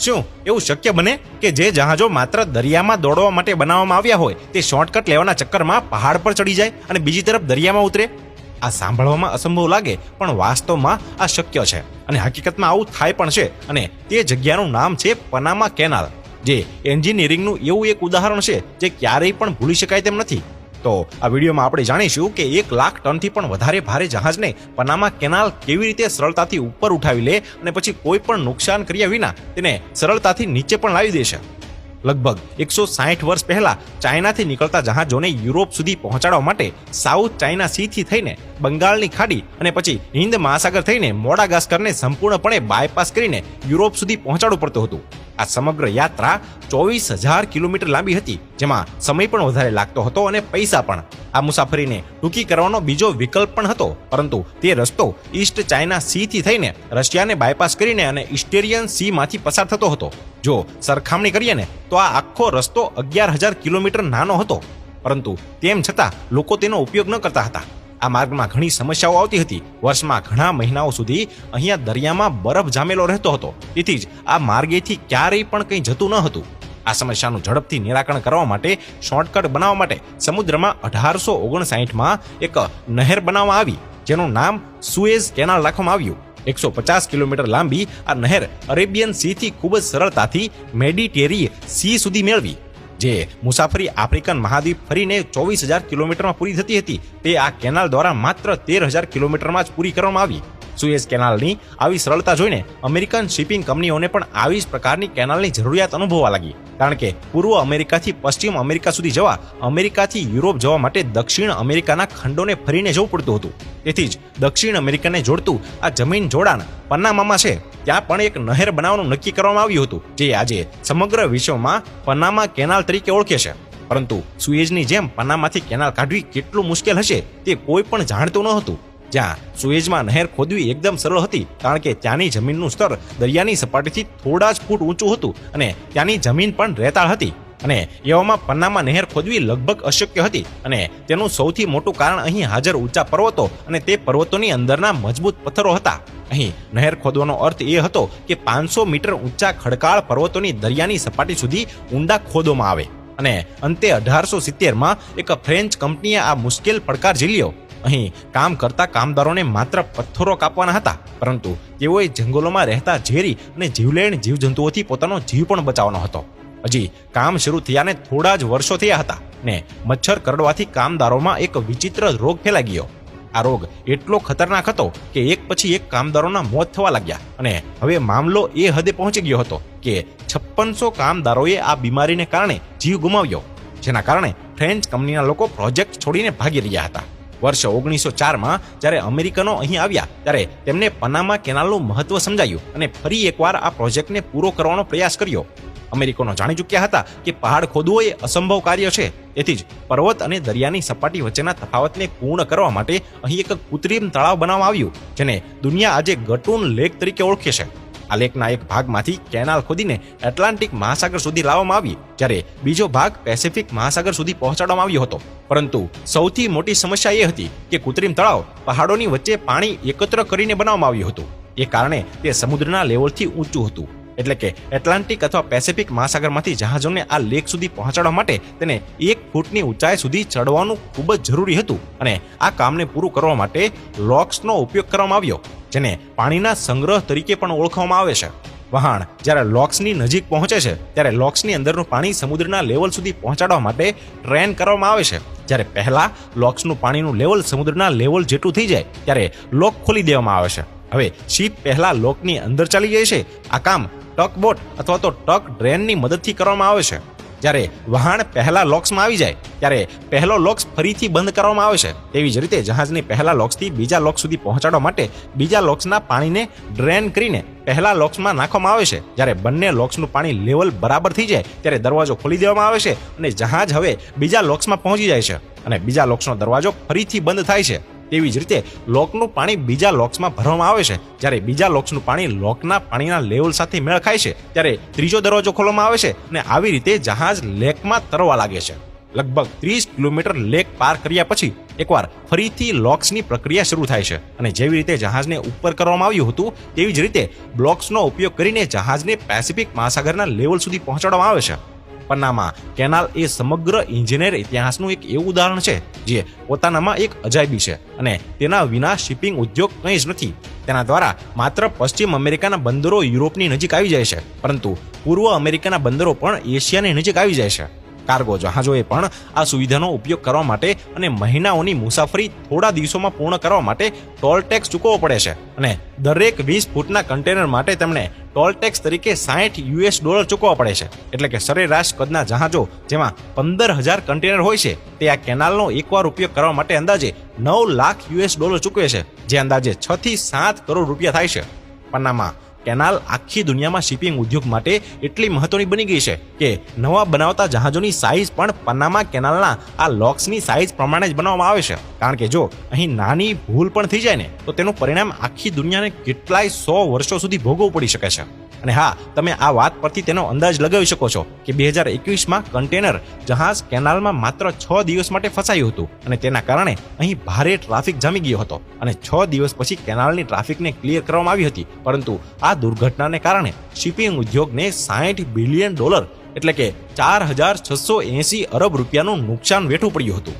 શું એવું શક્ય બને કે જે જહાજો માત્ર દરિયામાં દોડવા માટે બનાવવામાં આવ્યા હોય તે શોર્ટકટ લેવાના ચક્કરમાં પહાડ પર ચડી જાય અને બીજી તરફ દરિયામાં ઉતરે? આ સાંભળવામાં અસંભવ લાગે, પણ વાસ્તવમાં આ શક્ય છે અને હકીકતમાં આવું થાય પણ છે. અને તે જગ્યાનું નામ છે પનામા કેનાલ, જે એન્જિનિયરિંગનું એવું એક ઉદાહરણ છે જે ક્યારેય પણ ભૂલી શકાય તેમ નથી. તો આ વિડીયોમાં આપણે જાણીશું કે 1 લાખ ટનથી પણ વધારે ભારે જહાજને પનામા કેનાલ કેવી રીતે સરળતાથી ઉપર ઉઠાવી લે અને પછી કોઈ પણ નુકસાન કર્યા વિના તેને સરળતાથી નીચે પણ લાવી દેશે. લગભગ 160 વર્ષ પહેલા ચાઇનાથી નીકળતા જહાજોને યુરોપ સુધી પહોંચાડવા માટે સાઉથ ચાઇના સીથી થઈને બંગાળની ખાડી અને પછી હિન્દ મહાસાગર થઈને મોડાગાસ્કરને સંપૂર્ણપણે બાયપાસ કરીને યુરોપ સુધી પહોંચાડવું પડતું હતું. આ સમગ્ર યાત્રા 24,000 કિલોમીટર લાંબી હતી, જેમાં સમય પણ વધારે લાગતો હતો અને પૈસા પણ. આ મુસાફરીને ટૂંકી કરવાનો બીજો વિકલ્પ પણ હતો, પરંતુ તે રસ્તો ઈસ્ટ ચાઇના સીથી થઈને રશિયાને બાયપાસ કરીને અને ઇસ્ટેરિયન સીમાંથી પસાર થતો હતો. જો સરખામણી કરીએ ને તો આ આખો રસ્તો 11,000 કિલોમીટર નાનો હતો, પરંતુ તેમ છતાં લોકો તેનો ઉપયોગ ન કરતા હતા. આ માર્ગમાં ઘણી સમસ્યાઓ આવતી હતી. વર્ષમાં ઘણા મહિનાઓ સુધી અહીંયા દરિયામાં બરફ જામેલો રહેતો હતો, તેથી જ આ માર્ગેથી ક્યારેય પણ કંઈ જતું ન હતું. આ સમસ્યાનું ઝડપથી નિરાકરણ કરવા માટે શોર્ટકટ બનાવવા માટે સમુદ્રમાં 1859માં એક નહેર બનાવવામાં આવી, જેનું નામ સુએઝ કેનાલ રાખવામાં આવ્યું. 150 કિલોમીટર લાંબી આ નહેર અરેબિયન સીથી ખૂબ જ સરળતાથી મેડિટેરિયન સી સુધી મેળવી. જે મુસાફરી આફ્રિકન મહાદ્વીપ ફરીને 24,000 કિલોમીટરમાં પૂરી થતી હતી, તે આ કેનાલ દ્વારા માત્ર 13,000 કિલોમીટરમાં જ પૂરી કરવામાં આવી. સુએઝ કેનાલની આવી સરળતા જોઈને અમેરિકન શિપિંગ કંપનીઓને પણ આવી જ પ્રકારની કેનાલની જરૂરિયાત અનુભવવા લાગી, કારણ કે પૂર્વ અમેરિકાથી પશ્ચિમ અમેરિકા સુધી જવા, અમેરિકાથી યુરોપ જવા માટે દક્ષિણ અમેરિકાના ખંડોને ફરીને જવું પડતું હતું. તેથી જ દક્ષિણ અમેરિકાને જોડતું આ જમીન જોડાણ પનામામાં છે, ત્યાં પણ એક નહેર બનાવવાનું નક્કી કરવામાં આવ્યું હતું, જે આજે સમગ્ર વિશ્વમાં પનામા કેનાલ તરીકે ઓળખે છે. પરંતુ સુએઝની જેમ પનામાથી કેનાલ કાઢવી કેટલું મુશ્કેલ હશે તે કોઈ પણ જાણતું ન હતું. જ્યાં સુએઝમાં નહેર ખોદવી એકદમ સરળ હતી, કારણ કે ત્યાંની જમીનનું સ્તર દરિયાની સપાટીથી થોડા જ ફૂટ ઊંચું હતું અને ત્યાંની જમીન પણ રેતાળ હતી. અને એવામાં પનામા નહેર ખોદવી લગભગ અશક્ય હતી. અને તેનું સૌથી મોટું કારણ અહીં હાજર ઊંચા પર્વતો અને તે પર્વતોની અંદરના મજબૂત પથ્થરો હતા. અહીં નહેર ખોદવાનો અર્થ એ હતો કે 500 મીટર ઊંચા ખડકાળ પર્વતોની દરિયાની સપાટી સુધી ઊંડા ખોદવામાં આવે. અને અંતે 1870માં એક ફ્રેન્ચ કંપનીએ આ મુશ્કેલ પડકાર ઝીલ્યો. અહીં કામ કરતા કામદારોને માત્ર પથ્થરો કાપવાના હતા, પરંતુ તેઓએ જંગલોમાં રહેતા ઝેરી અને જીવલેણ જીવજંતુઓથી પોતાનો જીવ પણ બચાવવાનો હતો. હજી કામ શરૂ થયાને થોડા જ વર્ષો થયા હતા ને મચ્છર કરડવાથી કામદારોમાં એક વિચિત્ર રોગ ફેલાઈ ગયો. આ રોગ એટલો ખતરનાક હતો કે એક પછી એક કામદારોના મોત થવા લાગ્યા. અને હવે મામલો એ હદે પહોંચી ગયો હતો કે 5600 કામદારોએ આ બીમારીને કારણે જીવ ગુમાવ્યો, જેના કારણે ફ્રેન્ચ કંપનીના લોકો પ્રોજેક્ટ છોડીને ભાગી રહ્યા હતા. વર્ષ 1904માં જ્યારે અમેરિકનો અહીં આવ્યા, ત્યારે તેમને પનામા કેનાલનું મહત્વ સમજાયું અને ફરી એકવાર આ પ્રોજેક્ટને પૂરો કરવાનો પ્રયાસ કર્યો. અમેરિકનો જાણી ચૂક્યા હતા કે પહાડ ખોદવો એ અસંભવ કાર્ય છે, તેથી જ પર્વત અને દરિયાની સપાટી વચ્ચેના તફાવતને પૂર્ણ કરવા માટે અહીં એક કૃત્રિમ તળાવ બનાવવામાં આવ્યું, જેને દુનિયા આજે ગટુન લેક તરીકે ઓળખે છે. આ લેકના એક ભાગમાંથી કેનાલ ખોદીને એટલાન્ટિક મહાસાગર સુધી લાવવામાં આવી, જ્યારે બીજો ભાગ પેસિફિક મહાસાગર સુધી પહોંચાડવામાં આવ્યો હતો. પરંતુ સૌથી મોટી સમસ્યા એ હતી કે કૃત્રિમ તળાવ પહાડોની વચ્ચે પાણી એકત્ર કરીને બનાવવામાં આવ્યું હતું. એ કારણે તે સમુદ્રના લેવલથી ઊંચું હતું. એટલે કે એટલાન્ટિક અથવા પેસિફિક મહાસાગરમાંથી જહાજોને આ લેક સુધી પહોંચાડવા માટે તેને 1 ફૂટની ઊંચાઈ સુધી ચડવાનું ખૂબ જ જરૂરી હતું. અને આ કામને પૂરું કરવા માટે લોક્સનો ઉપયોગ કરવામાં આવ્યો, જેને પાણીના સંગ્રહ તરીકે પણ ઓળખવામાં આવે છે. વહાણ જ્યારે લોક્સની નજીક પહોંચે છે, ત્યારે લોક્સની અંદરનું પાણી સમુદ્રના લેવલ સુધી પહોંચાડવા માટે ટ્રેન કરવામાં આવે છે. જ્યારે પહેલા લોક્સનું પાણીનું લેવલ સમુદ્રના લેવલ જેટલું થઈ જાય, ત્યારે લોક ખોલી દેવામાં આવે છે. હવે શિપ પહેલા લોકની અંદર ચાલી જાય છે. આ કામ ટક બોટ અથવા તો ટક ડ્રેનની મદદથી કરવામાં આવે છે. જ્યારે વહાણ પહેલા લોક્સમાં આવી જાય, ત્યારે પહેલો લોક્સ ફરીથી બંધ કરવામાં આવે છે. તેવી જ રીતે જહાજને પહેલા લોક્સથી બીજા લોક્સ સુધી પહોંચાડવા માટે બીજા લોક્સના પાણીને ડ્રેન કરીને પહેલા લોક્સમાં નાખવામાં આવે છે. જ્યારે બંને લોક્સનું પાણી લેવલ બરાબર થઈ જાય, ત્યારે દરવાજો ખોલી દેવામાં આવે છે અને જહાજ હવે બીજા લોક્સમાં પહોંચી જાય છે અને બીજા લોક્સનો દરવાજો ફરીથી બંધ થાય છે. તેવી જ રીતે લોકનું પાણી બીજા લોક્સમાં ભરવામાં આવે છે. જ્યારે બીજા લોક્સનું પાણી લોકના પાણીના લેવલ સાથે મેળ ખાય છે, ત્યારે ત્રીજો દરવાજો ખોલવામાં આવે છે અને આવી રીતે જહાજ લેકમાં તરવા લાગે છે. લગભગ 30 કિલોમીટર લેક પાર કર્યા પછી એકવાર ફરીથી લોક્સની પ્રક્રિયા શરૂ થાય છે અને જેવી રીતે જહાજને ઉપર કરવામાં આવ્યું હતું તેવી જ રીતે બ્લોક્સનો ઉપયોગ કરીને જહાજને પેસિફિક મહાસાગરના લેવલ સુધી પહોંચાડવામાં આવે છે. પનામા કેનાલ એ સમગ્ર ઇન્જિનિયર ઇતિહાસનું એક એવું ઉદાહરણ છે જે પોતાનામાં એક અજાયબી છે અને તેના વિના શિપિંગ ઉદ્યોગ કંઈ જ નથી. તેના દ્વારા માત્ર પશ્ચિમ અમેરિકાના બંદરો યુરોપની નજીક આવી જાય છે, પરંતુ પૂર્વ અમેરિકાના બંદરો પણ એશિયાની નજીક આવી જાય છે. કાર્ગો જહાજોએ પણ આ સુવિધાનો ઉપયોગ કરવા માટે અને મહિનાઓની મુસાફરી થોડા દિવસોમાં પૂર્ણ કરવા માટે ટોલ ટેક્સ ચૂકવવો પડે છે અને દરેક 20 ફૂટના કન્ટેનર માટે તેમણે ટોલ ટેક્સ તરીકે $60 ચૂકવવા પડે છે. એટલે કે સરેરાશ કદના જહાજો જેમાં 15,000 કન્ટેનર હોય છે તે આ કેનાલનો એકવાર ઉપયોગ કરવા માટે અંદાજે $9 લાખ ચૂકવે છે, જે અંદાજે 6 થી 7 કરોડ રૂપિયા થાય છે. પનામા કેનાલ આખી દુનિયામાં શિપિંગ ઉદ્યોગ માટે એટલી મહત્વની બની ગઈ છે કે નવા બનાવતા જહાજોની સાઇઝ પણ પનામા કેનાલના આ લોક્સની સાઇઝ પ્રમાણે જ બનાવવામાં આવે છે. કારણ કે જો અહીં નાની ભૂલ પણ થઈ જાય ને તો તેનું પરિણામ આખી દુનિયાને કેટલાય 100 વર્ષો સુધી ભોગવવું પડી શકે છે. અને હા, તમે આ વાત પરથી તેનો અંદાજ લગાવી શકો છો કે 2021માં કન્ટેનર જહાજ કેનાલમાં માત્ર 6 દિવસ માટે ફસાયું હતું અને તેના કારણે અહીં ભારે ટ્રાફિક જામી ગયો હતો અને 6 દિવસ પછી કેનાલની ટ્રાફિકને ક્લિયર કરવામાં આવી હતી. પરંતુ આ દુર્ઘટનાને કારણે શિપિંગ ઉદ્યોગને $60 બિલિયન એટલે કે 4,680 અરબ રૂપિયાનું નુકસાન વેઠવું પડ્યું હતું.